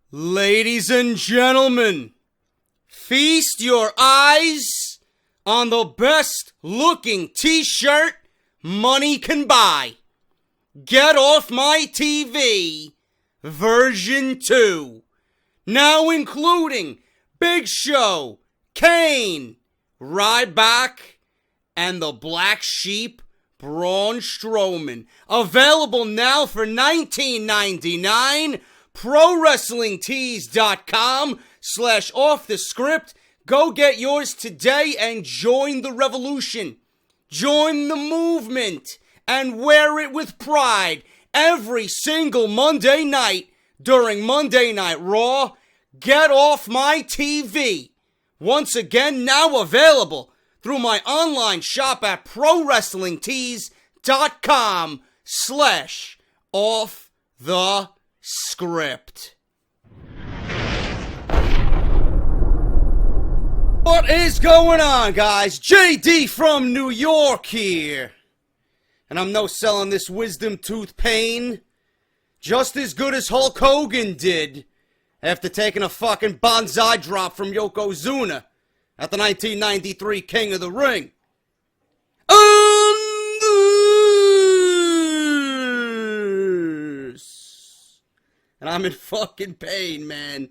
Ladies and gentlemen, feast your eyes on the best looking t-shirt money can buy. Get Off My TV version 2. Now including Big Show, Kane, Ryback, and the Black Sheep, Braun Strowman. Available now for $19.99. ProWrestlingTees.com/offthescript. Go get yours today and join the revolution. Join the movement and wear it with pride every single Monday night during Monday Night Raw. Get Off My TV. Once again, now available through my online shop at ProWrestlingTees.com/offthescript. What is going on, guys? JD from New York here. And I'm no selling this wisdom tooth pain. Just as good as Hulk Hogan did after taking a fucking bonsai drop from Yokozuna at the 1993 King of the Ring. And I'm in fucking pain, man.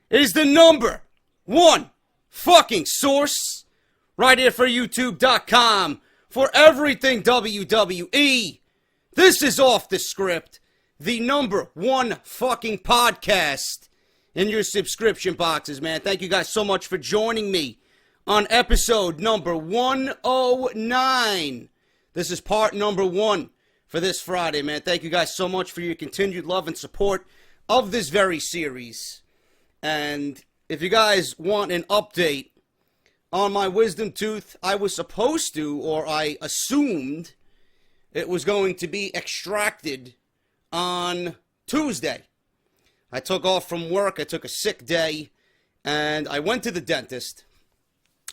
It is the number one fucking source right here for YouTube.com for everything WWE. This is Off the Script, the number one fucking podcast in your subscription boxes, man. Thank you guys so much for joining me on episode number 109. This is part number 1 for this Friday, man. Thank you guys so much for your continued love and support of this very series. And if you guys want an update on my wisdom tooth, I was supposed to, or I assumed, it was going to be extracted on Tuesday. I took off from work, I took a sick day, and I went to the dentist.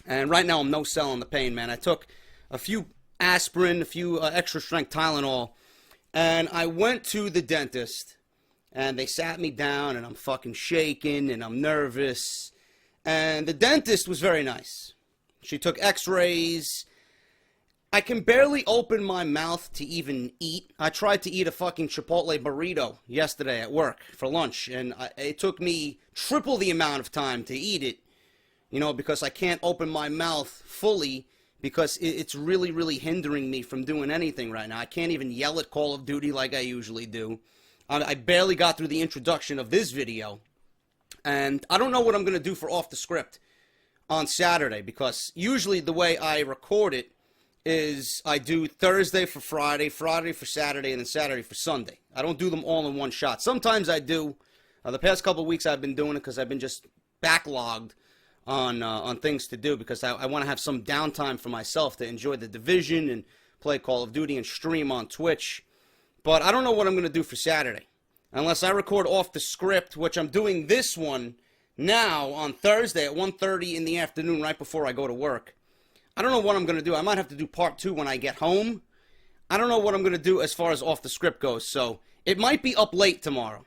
And right now I'm no selling the pain, man. I took a few aspirin, a few extra strength Tylenol, and I went to the dentist. And they sat me down, and I'm fucking shaking, and I'm nervous. And the dentist was very nice. She took x-rays. I can barely open my mouth to even eat. I tried to eat a fucking Chipotle burrito yesterday at work for lunch, and it took me triple the amount of time to eat it, you know, because I can't open my mouth fully because it's really, really hindering me from doing anything right now. I can't even yell at Call of Duty like I usually do. I barely got through the introduction of this video, and I don't know what I'm going to do for Off the Script on Saturday, because usually the way I record it is I do Thursday for Friday, Friday for Saturday, and then Saturday for Sunday. I don't do them all in one shot. Sometimes I do. The past couple of weeks I've been doing it because I've been just backlogged on things to do, because I want to have some downtime for myself to enjoy the division and play Call of Duty and stream on Twitch. But I don't know what I'm going to do for Saturday, unless I record Off the Script, which I'm doing this one now on Thursday at 1:30 in the afternoon, right before I go to work. I don't know what I'm going to do. I might have to do part 2 when I get home. I don't know what I'm going to do as far as Off the Script goes, so it might be up late tomorrow.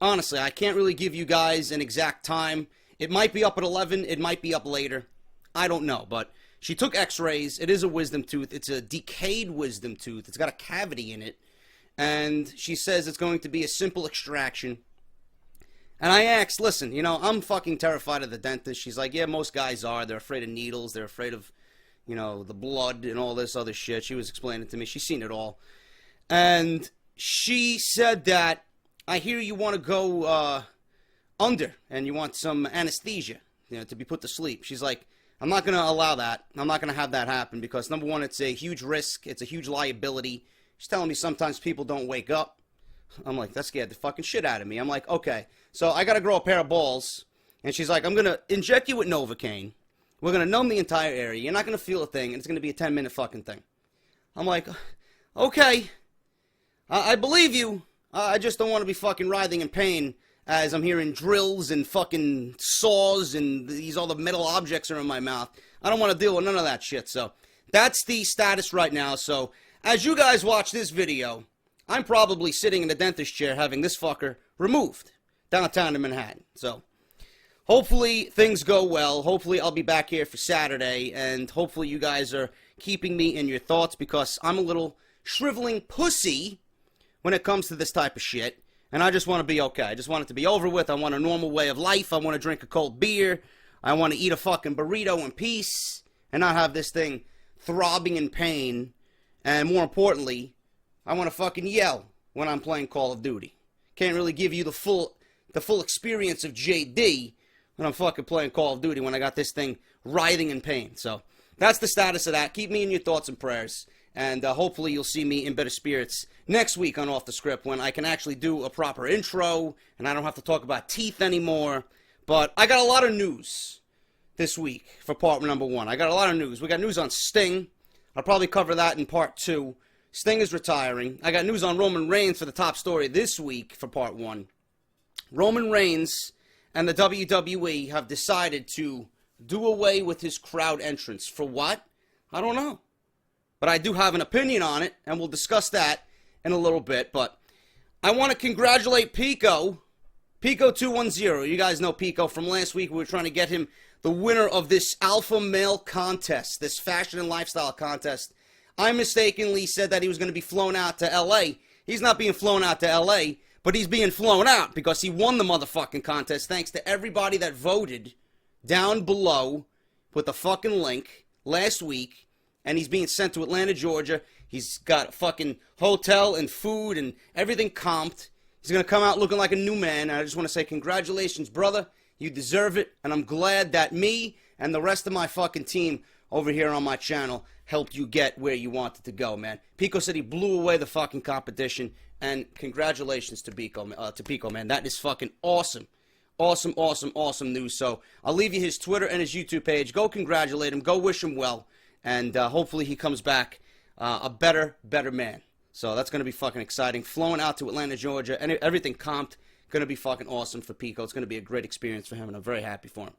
Honestly, I can't really give you guys an exact time. It might be up at 11. It might be up later. I don't know, but she took x-rays. It is a wisdom tooth. It's a decayed wisdom tooth. It's got a cavity in it. And she says it's going to be a simple extraction. And I asked, listen, you know, I'm fucking terrified of the dentist. She's like, yeah, most guys are. They're afraid of needles. They're afraid of, you know, the blood and all this other shit. She was explaining it to me. She's seen it all. And she said that, I hear you want to go under and you want some anesthesia, you know, to be put to sleep. She's like, I'm not going to allow that. I'm not going to have that happen because, number one, it's a huge risk. It's a huge liability. She's telling me sometimes people don't wake up. I'm like, that scared the fucking shit out of me. I'm like, okay. So I got to grow a pair of balls. And she's like, I'm going to inject you with Novocaine. We're going to numb the entire area. You're not going to feel a thing. And it's going to be a 10-minute fucking thing. I'm like, okay. I believe you. I just don't want to be fucking writhing in pain as I'm hearing drills and fucking saws and all the metal objects are in my mouth. I don't want to deal with none of that shit. So that's the status right now. So as you guys watch this video, I'm probably sitting in a dentist chair having this fucker removed. downtown in Manhattan. So hopefully things go well. Hopefully I'll be back here for Saturday, and hopefully you guys are keeping me in your thoughts, because I'm a little shriveling pussy when it comes to this type of shit, and I just want to be okay. I just want it to be over with. I want a normal way of life. I want to drink a cold beer. I want to eat a fucking burrito in peace and not have this thing throbbing in pain. And more importantly, I want to fucking yell when I'm playing Call of Duty. Can't really give you the full experience of JD when I'm fucking playing Call of Duty, when I got this thing writhing in pain. So that's the status of that. Keep me in your thoughts and prayers. And hopefully you'll see me in better spirits next week on Off the Script, when I can actually do a proper intro and I don't have to talk about teeth anymore. But I got a lot of news this week for part number 1. I got a lot of news. We got news on Sting. I'll probably cover that in part 2. Sting is retiring. I got news on Roman Reigns for the top story this week for part 1. Roman Reigns and the WWE have decided to do away with his crowd entrance. For what? I don't know. But I do have an opinion on it, and we'll discuss that in a little bit. But I want to congratulate Pico. Pico210. You guys know Pico from last week. We were trying to get him the winner of this alpha male contest, this fashion and lifestyle contest. I mistakenly said that he was going to be flown out to L.A. He's not being flown out to L.A., but he's being flown out because he won the motherfucking contest, thanks to everybody that voted down below with the fucking link last week. And he's being sent to Atlanta, Georgia. He's got a fucking hotel and food and everything comped. He's going to come out looking like a new man. And I just want to say congratulations, brother. You deserve it. And I'm glad that me and the rest of my fucking team over here on my channel helped you get where you wanted to go, man. Pico said he blew away the fucking competition. And congratulations to Pico, man. That is fucking awesome. Awesome, awesome, awesome news. So I'll leave you his Twitter and his YouTube page. Go congratulate him. Go wish him well. And hopefully he comes back a better man. So that's going to be fucking exciting. Flowing out to Atlanta, Georgia, and everything comped. Going to be fucking awesome for Pico. It's going to be a great experience for him, and I'm very happy for him.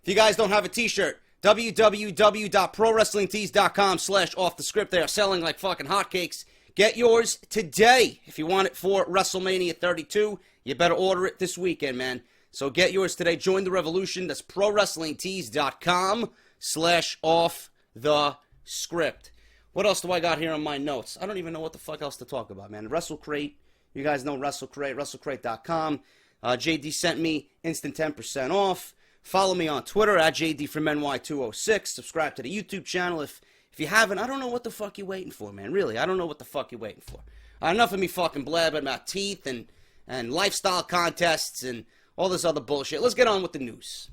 If you guys don't have a t-shirt, www.prowrestlingtees.com/offthescript. They are selling like fucking hotcakes. Get yours today. If you want it for WrestleMania 32, you better order it this weekend, man. So get yours today. Join the revolution. That's prowrestlingtees.com/offthescript. What else do I got here on my notes? I don't even know what the fuck else to talk about, man. WrestleCrate. You guys know WrestleCrate. WrestleCrate.com. JD sent me instant 10% off. Follow me on Twitter at JD from NY206. Subscribe to the YouTube channel if you haven't. I don't know what the fuck you're waiting for, man. Really, I don't know what the fuck you're waiting for. Enough of me fucking blabbing about teeth and lifestyle contests and all this other bullshit. Let's get on with the news,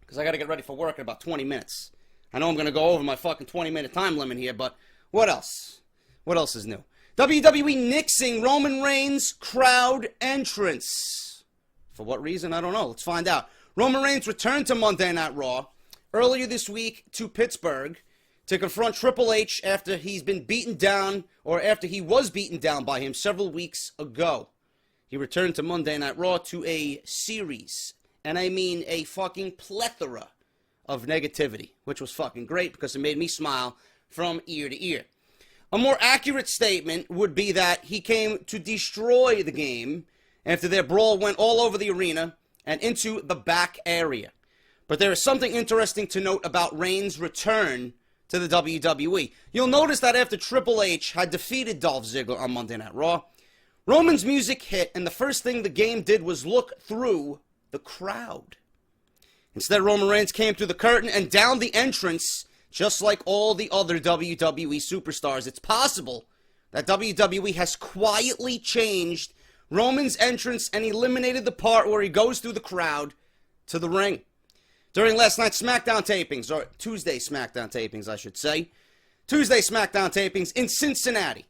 because I got to get ready for work in about 20 minutes. I know I'm going to go over my fucking 20-minute time limit here, but what else? What else is new? WWE nixing Roman Reigns' crowd entrance. For what reason? I don't know. Let's find out. Roman Reigns returned to Monday Night Raw earlier this week to Pittsburgh to confront Triple H after he's been beaten down, or after he was beaten down by him several weeks ago. He returned to Monday Night Raw to a series, and I mean a fucking plethora of negativity, which was fucking great because it made me smile from ear to ear. A more accurate statement would be that he came to destroy the game after their brawl went all over the arena and into the back area. But there is something interesting to note about Reigns' return to the WWE. You'll notice that after Triple H had defeated Dolph Ziggler on Monday Night Raw, Roman's music hit, and the first thing the game did was look through the crowd. Instead, Roman Reigns came through the curtain and down the entrance, just like all the other WWE superstars. It's possible that WWE has quietly changed Roman's entrance and eliminated the part where he goes through the crowd to the ring. During last night's SmackDown tapings, or Tuesday SmackDown tapings, I should say, Tuesday SmackDown tapings in Cincinnati,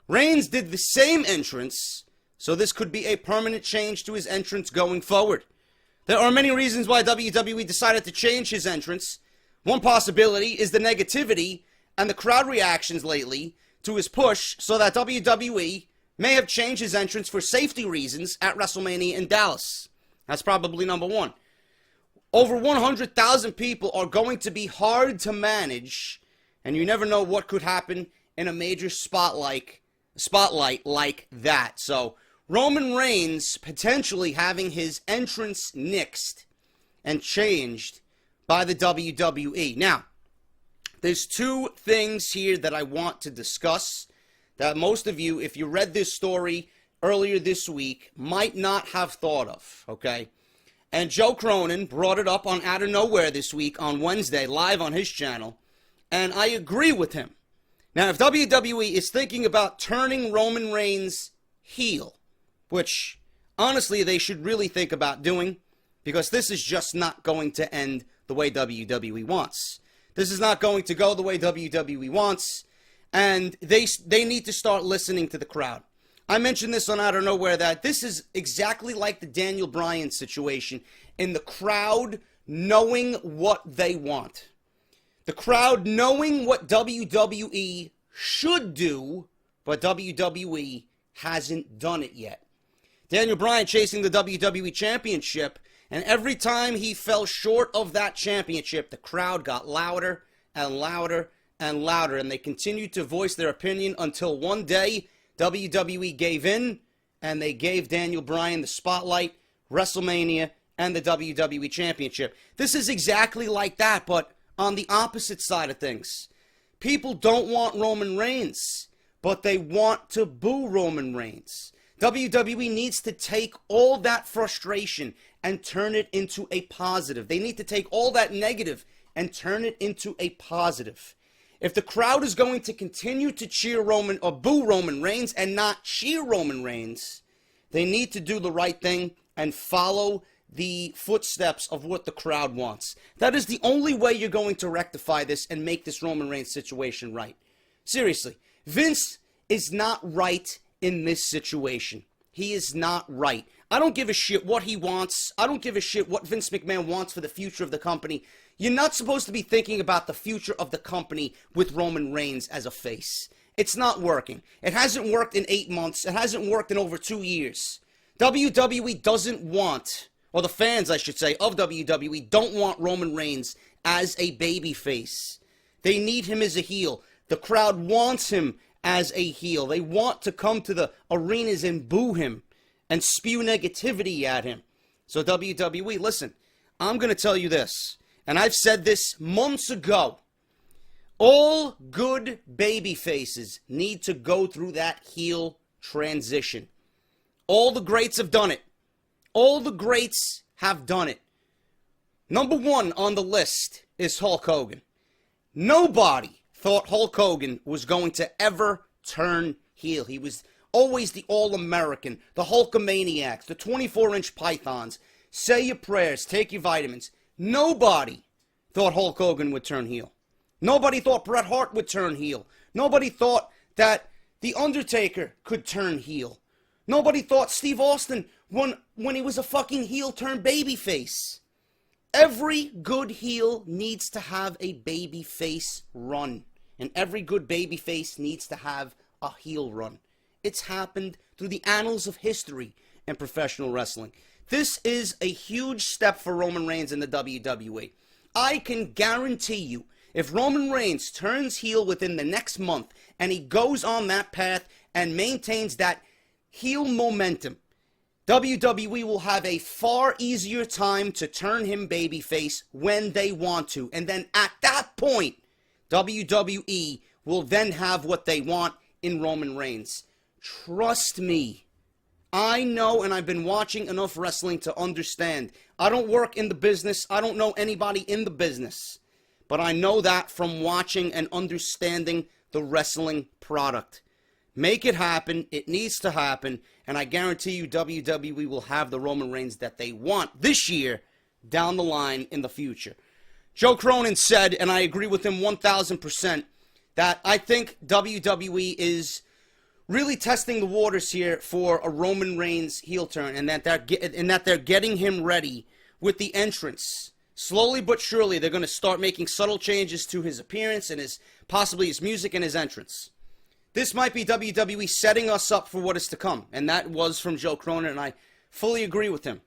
Reigns did the same entrance, so this could be a permanent change to his entrance going forward. There are many reasons why WWE decided to change his entrance. One possibility is the negativity and the crowd reactions lately to his push, so that WWE may have changed his entrance for safety reasons at WrestleMania in Dallas. That's probably number one. Over 100,000 people are going to be hard to manage, and you never know what could happen in a major spotlight like that. So Roman Reigns potentially having his entrance nixed and changed by the WWE. Now, there's two things here that I want to discuss that most of you, if you read this story earlier this week, might not have thought of, okay? And Joe Cronin brought it up on Out of Nowhere this week on Wednesday, live on his channel, and I agree with him. Now, if WWE is thinking about turning Roman Reigns heel, which, honestly, they should really think about doing, because this is just not going to end the way WWE wants. This is not going to go the way WWE wants, and they need to start listening to the crowd. I mentioned this on Out of Nowhere that this is exactly like the Daniel Bryan situation in the crowd knowing what they want. The crowd knowing what WWE should do, but WWE hasn't done it yet. Daniel Bryan chasing the WWE Championship, and every time he fell short of that championship, the crowd got louder and louder and louder, and they continued to voice their opinion until one day WWE gave in, and they gave Daniel Bryan the spotlight, WrestleMania, and the WWE Championship. This is exactly like that, but on the opposite side of things. People don't want Roman Reigns, but they want to boo Roman Reigns. WWE needs to take all that frustration and turn it into a positive. They need to take all that negative and turn it into a positive. If the crowd is going to continue to cheer Roman or boo Roman Reigns and not cheer Roman Reigns, they need to do the right thing and follow the footsteps of what the crowd wants. That is the only way you're going to rectify this and make this Roman Reigns situation right. Seriously, Vince is not right in this situation. He is not right. I don't give a shit what he wants. I don't give a shit what Vince McMahon wants for the future of the company. You're not supposed to be thinking about the future of the company with Roman Reigns as a face. It's not working. It hasn't worked in 8 months. It hasn't worked in over 2 years. WWE doesn't want, or the fans, I should say, of WWE don't want Roman Reigns as a babyface. They need him as a heel. The crowd wants him as a heel. They want to come to the arenas and boo him and spew negativity at him. So WWE, listen, I'm going to tell you this, and I've said this months ago. All good baby faces need to go through that heel transition. All the greats have done it. All the greats have done it. Number one on the list is Hulk Hogan. Nobody thought Hulk Hogan was going to ever turn heel. He was always the All-American, the Hulkamaniacs, the 24-inch pythons. Say your prayers, take your vitamins. Nobody thought Hulk Hogan would turn heel. Nobody thought Bret Hart would turn heel. Nobody thought that The Undertaker could turn heel. Nobody thought Steve Austin, when he was a fucking heel, turned babyface. Every good heel needs to have a babyface run. And every good babyface needs to have a heel run. It's happened through the annals of history in professional wrestling. This is a huge step for Roman Reigns in the WWE. I can guarantee you, if Roman Reigns turns heel within the next month and he goes on that path and maintains that heel momentum, WWE will have a far easier time to turn him babyface when they want to. And then at that point, WWE will then have what they want in Roman Reigns. Trust me. I know, and I've been watching enough wrestling to understand. I don't work in the business. I don't know anybody in the business. But I know that from watching and understanding the wrestling product. Make it happen. It needs to happen. And I guarantee you WWE will have the Roman Reigns that they want this year down the line in the future. Joe Cronin said, and I agree with him 1,000%, that I think WWE is really testing the waters here for a Roman Reigns heel turn, and that they're getting him ready with the entrance. Slowly but surely, they're going to start making subtle changes to his appearance and possibly his music and his entrance. This might be WWE setting us up for what is to come, and that was from Joe Cronin, and I fully agree with him.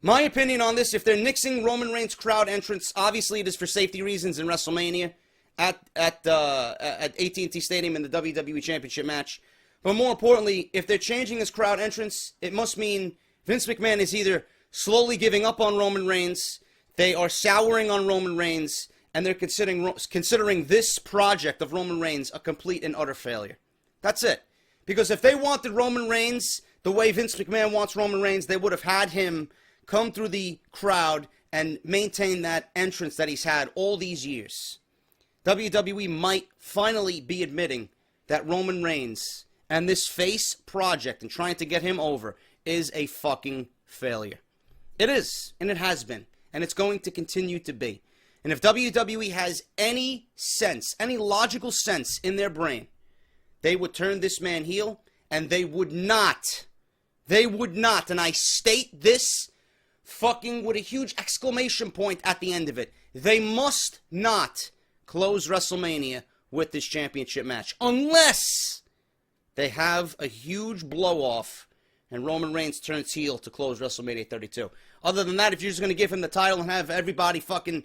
My opinion on this, if they're nixing Roman Reigns' crowd entrance, obviously it is for safety reasons in WrestleMania at AT&T Stadium in the WWE Championship match. But more importantly, if they're changing this crowd entrance, it must mean Vince McMahon is either slowly giving up on Roman Reigns, they are souring on Roman Reigns, and they're considering this project of Roman Reigns a complete and utter failure. That's it. Because if they wanted Roman Reigns the way Vince McMahon wants Roman Reigns, they would have had him come through the crowd and maintain that entrance that he's had all these years. WWE might finally be admitting that Roman Reigns and this face project and trying to get him over is a fucking failure. It is, and it has been, and it's going to continue to be. And if WWE has any sense, any logical sense in their brain, they would turn this man heel, and they would not, and I state this fucking with a huge exclamation point at the end of it, they must not close WrestleMania with this championship match, unless they have a huge blow-off and Roman Reigns turns heel to close WrestleMania 32. Other than that, if you're just going to give him the title and have everybody fucking,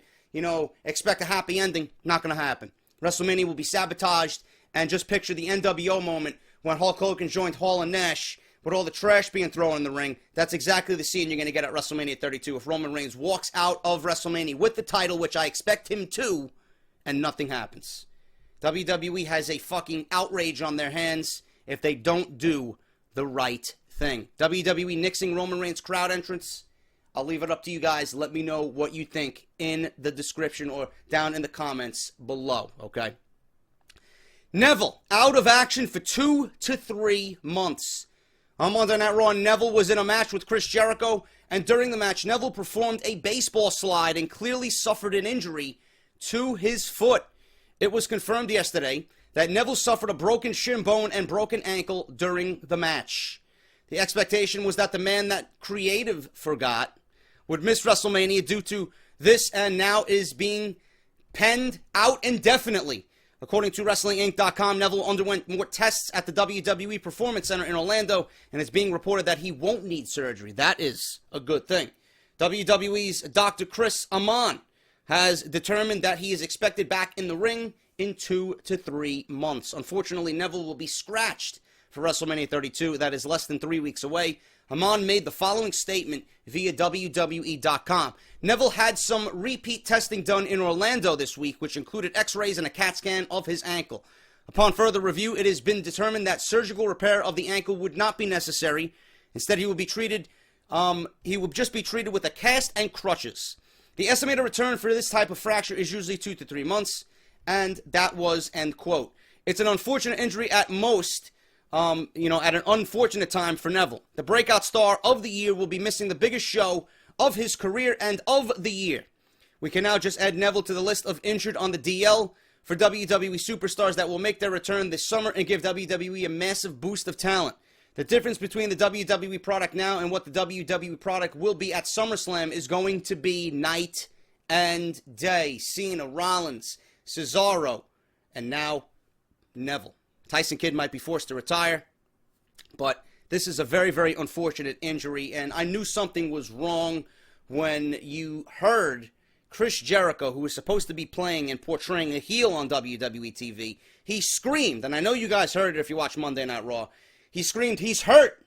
expect a happy ending, not going to happen. WrestleMania will be sabotaged, and just picture the NWO moment when Hulk Hogan joined Hall and Nash with all the trash being thrown in the ring. That's exactly the scene you're going to get at WrestleMania 32 if Roman Reigns walks out of WrestleMania with the title, which I expect him to, and nothing happens. WWE has a fucking outrage on their hands if they don't do the right thing. WWE nixing Roman Reigns crowd entrance. I'll leave it up to you guys. Let me know what you think in the description or down in the comments below, okay? Neville, out of action for 2 to 3 months. On Monday Night Raw, Neville was in a match with Chris Jericho, and during the match, Neville performed a baseball slide and clearly suffered an injury to his foot. It was confirmed yesterday that Neville suffered a broken shin bone and broken ankle during the match. The expectation was that the man that creative forgot would miss WrestleMania due to this, and now is being penned out indefinitely. According to WrestlingInc.com, Neville underwent more tests at the WWE Performance Center in Orlando, and it's being reported that he won't need surgery. That is a good thing. WWE's Dr. Chris Amon has determined that he is expected back in the ring in 2 to 3 months. Unfortunately, Neville will be scratched for WrestleMania 32. That is less than 3 weeks away. Amon made the following statement via WWE.com. Neville had some repeat testing done in Orlando this week, which included x-rays and a CAT scan of his ankle. Upon further review, it has been determined that surgical repair of the ankle would not be necessary. Instead, he will just be treated with a cast and crutches. The estimated return for this type of fracture is usually 2 to 3 months, and that was, end quote. It's an unfortunate injury at most, at an unfortunate time for Neville. The breakout star of the year will be missing the biggest show of his career and of the year. We can now just add Neville to the list of injured on the DL for WWE superstars that will make their return this summer and give WWE a massive boost of talent. The difference between the WWE product now and what the WWE product will be at SummerSlam is going to be night and day. Cena, Rollins, Cesaro, and now Neville. Tyson Kidd might be forced to retire, but this is a very, very unfortunate injury, and I knew something was wrong when you heard Chris Jericho, who was supposed to be playing and portraying a heel on WWE TV, he screamed, and I know you guys heard it if you watch Monday Night Raw, he screamed, "He's hurt!"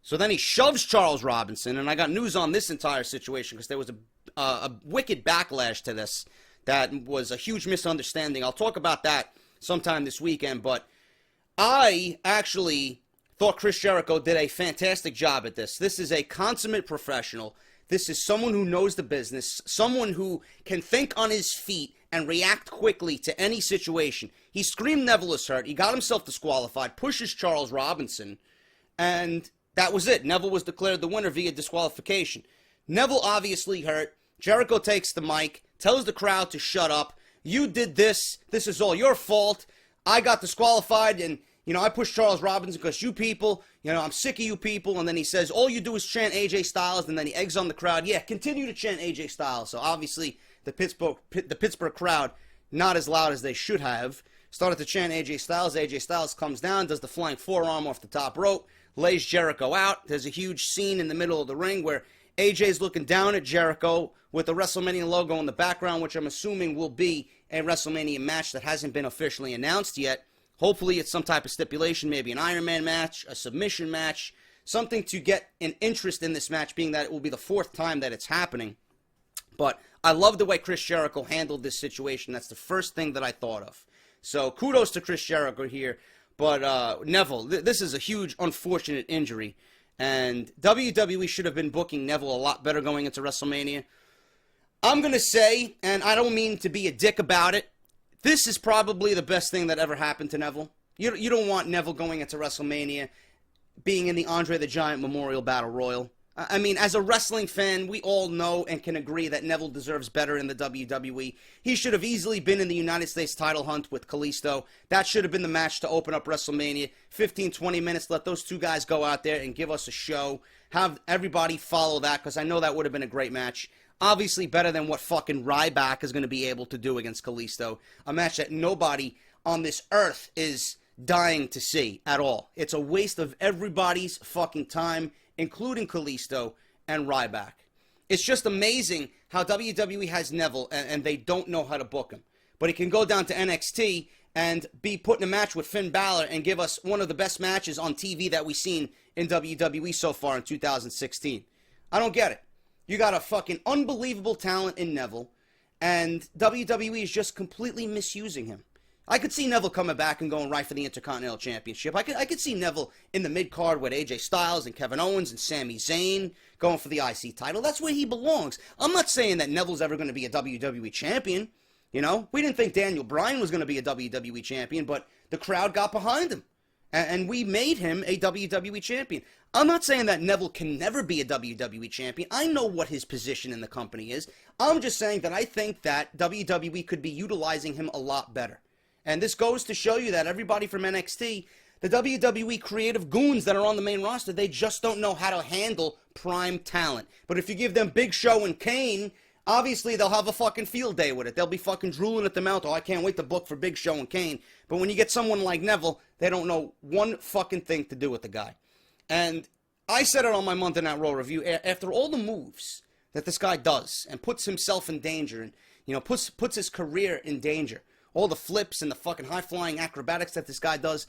So then he shoves Charles Robinson, and I got news on this entire situation because there was a wicked backlash to this that was a huge misunderstanding. I'll talk about that sometime this weekend, but I actually thought Chris Jericho did a fantastic job at this. This is a consummate professional. This is someone who knows the business, someone who can think on his feet and react quickly to any situation. He screamed Neville is hurt. He got himself disqualified, pushes Charles Robinson, and that was it. Neville was declared the winner via disqualification. Neville obviously hurt. Jericho takes the mic, tells the crowd to shut up. You did this. This is all your fault. I got disqualified, and, I pushed Charles Robinson because you people, I'm sick of you people. And then he says, all you do is chant AJ Styles, and then he eggs on the crowd. Yeah, continue to chant AJ Styles. So obviously the Pittsburgh crowd, not as loud as they should have, started to chant AJ Styles. AJ Styles comes down, does the flying forearm off the top rope, lays Jericho out. There's a huge scene in the middle of the ring where AJ's looking down at Jericho with the WrestleMania logo in the background, which I'm assuming will be a WrestleMania match that hasn't been officially announced yet. Hopefully it's some type of stipulation, maybe an Iron Man match, a submission match, something to get an interest in this match, being that it will be the 4th time that it's happening. But I love the way Chris Jericho handled this situation. That's the first thing that I thought of. So kudos to Chris Jericho here. But Neville, this is a huge, unfortunate injury. And WWE should have been booking Neville a lot better going into WrestleMania. I'm going to say, and I don't mean to be a dick about it, this is probably the best thing that ever happened to Neville. You don't want Neville going into WrestleMania being in the Andre the Giant Memorial Battle Royal. I mean, as a wrestling fan, we all know and can agree that Neville deserves better in the WWE. He should have easily been in the United States title hunt with Kalisto. That should have been the match to open up WrestleMania. 15, 20 minutes, let those two guys go out there and give us a show. Have everybody follow that, because I know that would have been a great match. Obviously better than what fucking Ryback is going to be able to do against Kalisto. A match that nobody on this earth is dying to see at all. It's a waste of everybody's fucking time, including Kalisto and Ryback. It's just amazing how WWE has Neville and they don't know how to book him. But he can go down to NXT and be put in a match with Finn Balor and give us one of the best matches on TV that we've seen in WWE so far in 2016. I don't get it. You got a fucking unbelievable talent in Neville, and WWE is just completely misusing him. I could see Neville coming back and going right for the Intercontinental Championship. I could see Neville in the mid-card with AJ Styles and Kevin Owens and Sami Zayn going for the IC title. That's where he belongs. I'm not saying that Neville's ever going to be a WWE champion. You know, we didn't think Daniel Bryan was going to be a WWE champion, but the crowd got behind him. And we made him a WWE champion. I'm not saying that Neville can never be a WWE champion. I know what his position in the company is. I'm just saying that I think that WWE could be utilizing him a lot better. And this goes to show you that everybody from NXT, the WWE creative goons that are on the main roster, they just don't know how to handle prime talent. But if you give them Big Show and Kane, obviously they'll have a fucking field day with it. They'll be fucking drooling at the mouth. Oh, I can't wait to book for Big Show and Kane. But when you get someone like Neville, they don't know one fucking thing to do with the guy. And I said it on my Monday Night Raw review. After all the moves that this guy does and puts himself in danger and, you know, puts his career in danger, all the flips and the fucking high-flying acrobatics that this guy does,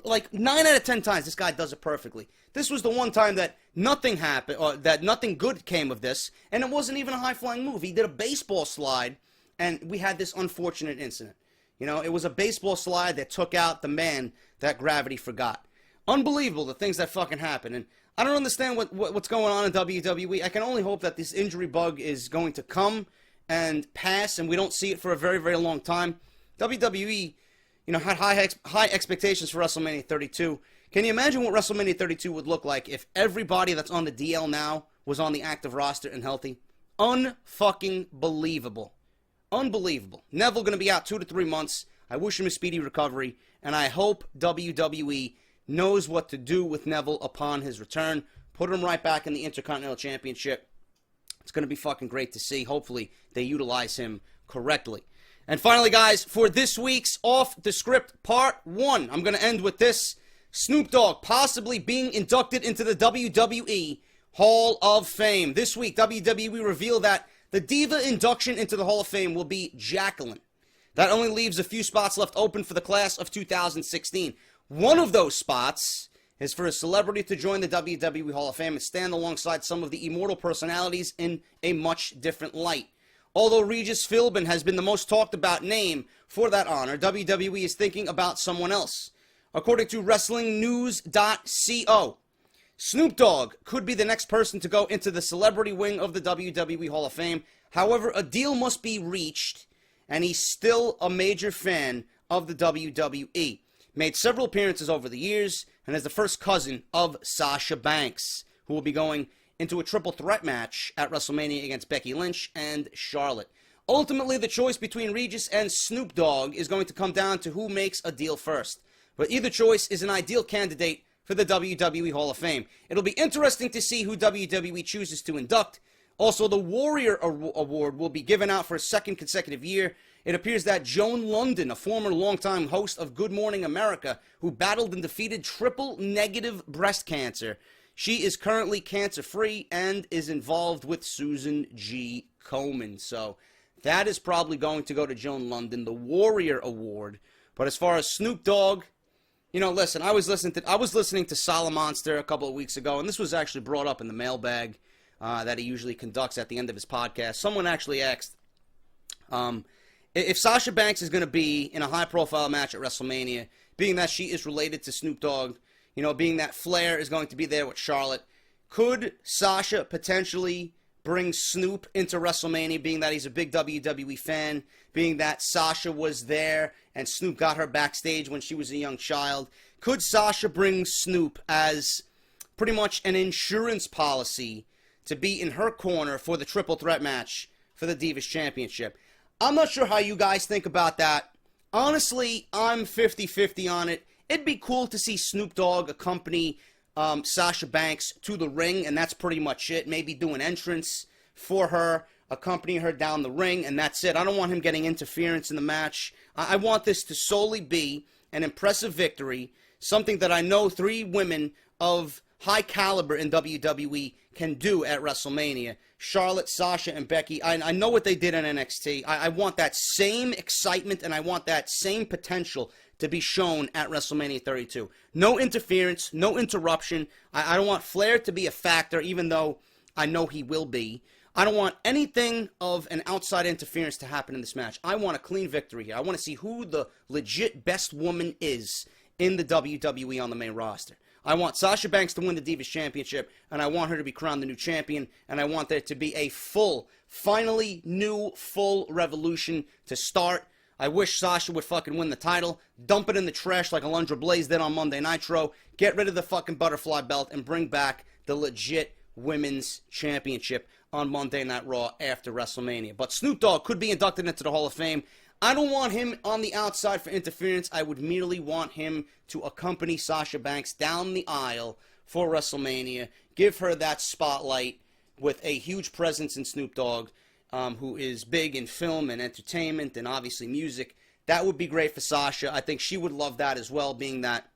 like 9 out of 10 times this guy does it perfectly. This was the one time that nothing happened, or that nothing good came of this, and it wasn't even a high-flying move. He did a baseball slide, and we had this unfortunate incident. You know, it was a baseball slide that took out the man that gravity forgot. Unbelievable, the things that fucking happen. And I don't understand what's going on in WWE. I can only hope that this injury bug is going to come and pass, and we don't see it for a very, very long time. WWE, you know, had high expectations for WrestleMania 32. Can you imagine what WrestleMania 32 would look like if everybody that's on the DL now was on the active roster and healthy? Unfucking believable. Unbelievable. Neville going to be out 2 to 3 months. I wish him a speedy recovery, and I hope WWE knows what to do with Neville upon his return. Put him right back in the Intercontinental Championship. It's going to be fucking great to see. Hopefully, they utilize him correctly. And finally, guys, for this week's Off the Script Part 1, I'm going to end with this. Snoop Dogg possibly being inducted into the WWE Hall of Fame. This week, WWE revealed that the Diva induction into the Hall of Fame will be Jacqueline. That only leaves a few spots left open for the class of 2016. One of those spots is for a celebrity to join the WWE Hall of Fame and stand alongside some of the immortal personalities in a much different light. Although Regis Philbin has been the most talked about name for that honor, WWE is thinking about someone else. According to WrestlingNews.co, Snoop Dogg could be the next person to go into the celebrity wing of the WWE Hall of Fame. However, a deal must be reached, and he's still a major fan of the WWE. Made several appearances over the years, and is the first cousin of Sasha Banks, who will be going into a triple threat match at WrestleMania against Becky Lynch and Charlotte. Ultimately, the choice between Regis and Snoop Dogg is going to come down to who makes a deal first. But either choice is an ideal candidate for the WWE Hall of Fame. It'll be interesting to see who WWE chooses to induct. Also, the Warrior Award will be given out for a second consecutive year. It appears that Joan London, a former longtime host of Good Morning America, who battled and defeated triple-negative breast cancer, she is currently cancer-free and is involved with Susan G. Komen. So that is probably going to go to Joan London, the Warrior Award, But as far as Snoop Dogg, you know, listen, I was listening to Solomonster a couple of weeks ago, and this was actually brought up in the mailbag that he usually conducts at the end of his podcast. Someone actually asked, if Sasha Banks is going to be in a high-profile match at WrestleMania, being that she is related to Snoop Dogg, you know, being that Flair is going to be there with Charlotte, could Sasha potentially bring Snoop into WrestleMania, being that he's a big WWE fan, being that Sasha was there and Snoop got her backstage when she was a young child? Could Sasha bring Snoop as pretty much an insurance policy to be in her corner for the triple threat match for the Divas Championship? I'm not sure how you guys think about that. Honestly, I'm 50-50 on it. It'd be cool to see Snoop Dogg accompany Sasha Banks to the ring, and that's pretty much it. Maybe do an entrance for her, accompany her down the ring, and that's it. I don't want him getting interference in the match. I want this to solely be an impressive victory, something that I know 3 women of high caliber in WWE can do at WrestleMania. Charlotte, Sasha, and Becky. I know what they did in NXT. I want that same excitement, and I want that same potential to be shown at WrestleMania 32. No interference, no interruption. I don't want Flair to be a factor, even though I know he will be. I don't want anything of an outside interference to happen in this match. I want a clean victory here. I want to see who the legit best woman is in the WWE on the main roster. I want Sasha Banks to win the Divas Championship, and I want her to be crowned the new champion, and I want there to be a finally new, full revolution to start. I wish Sasha would fucking win the title, dump it in the trash like Alundra Blaze did on Monday Nitro, get rid of the fucking butterfly belt, and bring back the legit Women's Championship on Monday Night Raw after WrestleMania. But Snoop Dogg could be inducted into the Hall of Fame. I don't want him on the outside for interference. I would merely want him to accompany Sasha Banks down the aisle for WrestleMania, give her that spotlight with a huge presence in Snoop Dogg, who is big in film and entertainment and obviously music. That would be great for Sasha. I think she would love that as well, being that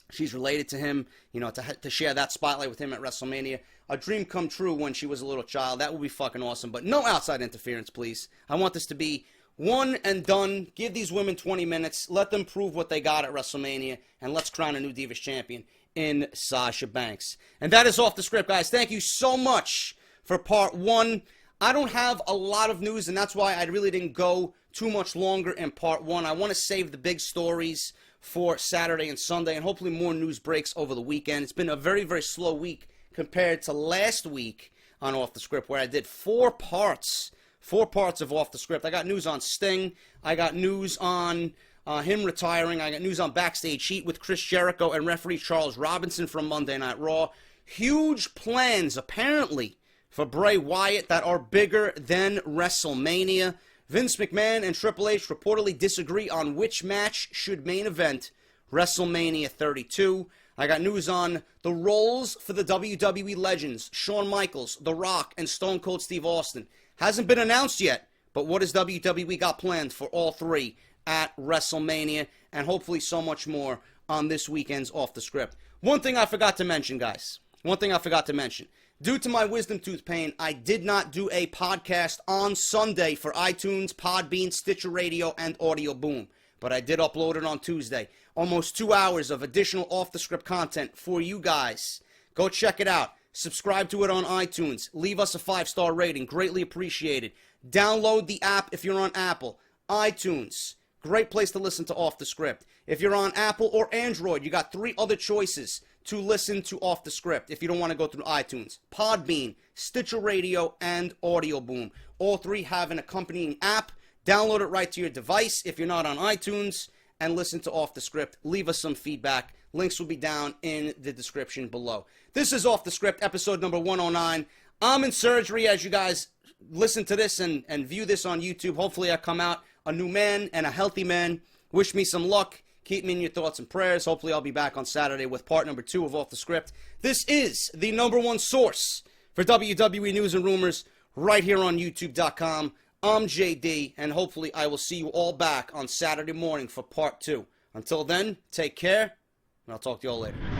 she's related to him, you know, to share that spotlight with him at WrestleMania. A dream come true when she was a little child. That would be fucking awesome. But no outside interference, please. I want this to be one and done. Give these women 20 minutes. Let them prove what they got at WrestleMania. And let's crown a new Divas champion in Sasha Banks. And that is Off the Script, guys. Thank you so much for part 1. I don't have a lot of news, and that's why I really didn't go too much longer in part 1. I want to save the big stories for Saturday and Sunday, and hopefully more news breaks over the weekend. It's been a very, very slow week compared to last week on Off the Script, where I did 4 parts of Off the Script. I got news on Sting. I got news on him retiring. I got news on Backstage Heat with Chris Jericho and referee Charles Robinson from Monday Night Raw. Huge plans, apparently, for Bray Wyatt that are bigger than WrestleMania. Vince McMahon and Triple H reportedly disagree on which match should main event WrestleMania 32. I got news on the roles for the WWE legends, Shawn Michaels, The Rock, and Stone Cold Steve Austin. Hasn't been announced yet, but what has WWE got planned for all 3 at WrestleMania, and hopefully so much more on this weekend's Off the Script. One thing I forgot to mention, guys. Due to my wisdom tooth pain, I did not do a podcast on Sunday for iTunes, PodBean, Stitcher Radio, and AudioBoom. But I did upload it on Tuesday. Almost 2 hours of additional off-the-script content for you guys. Go check it out. Subscribe to it on iTunes. Leave us a 5-star rating. Greatly appreciated. Download the app if you're on Apple. iTunes. Great place to listen to Off the Script. If you're on Apple or Android, you got 3 other choices to listen to Off the Script if you don't want to go through iTunes. PodBean, Stitcher Radio, and AudioBoom. All 3 have an accompanying app. Download it right to your device if you're not on iTunes, and listen to Off the Script. Leave us some feedback. Links will be down in the description below. This is Off the Script, episode number 109. I'm in surgery as you guys listen to this and view this on YouTube. Hopefully I come out a new man and a healthy man. Wish me some luck. Keep me in your thoughts and prayers. Hopefully I'll be back on Saturday with part number 2 of Off the Script. This is the #1 source for WWE news and rumors right here on YouTube.com. I'm JD, and hopefully I will see you all back on Saturday morning for part 2. Until then, take care, and I'll talk to you all later.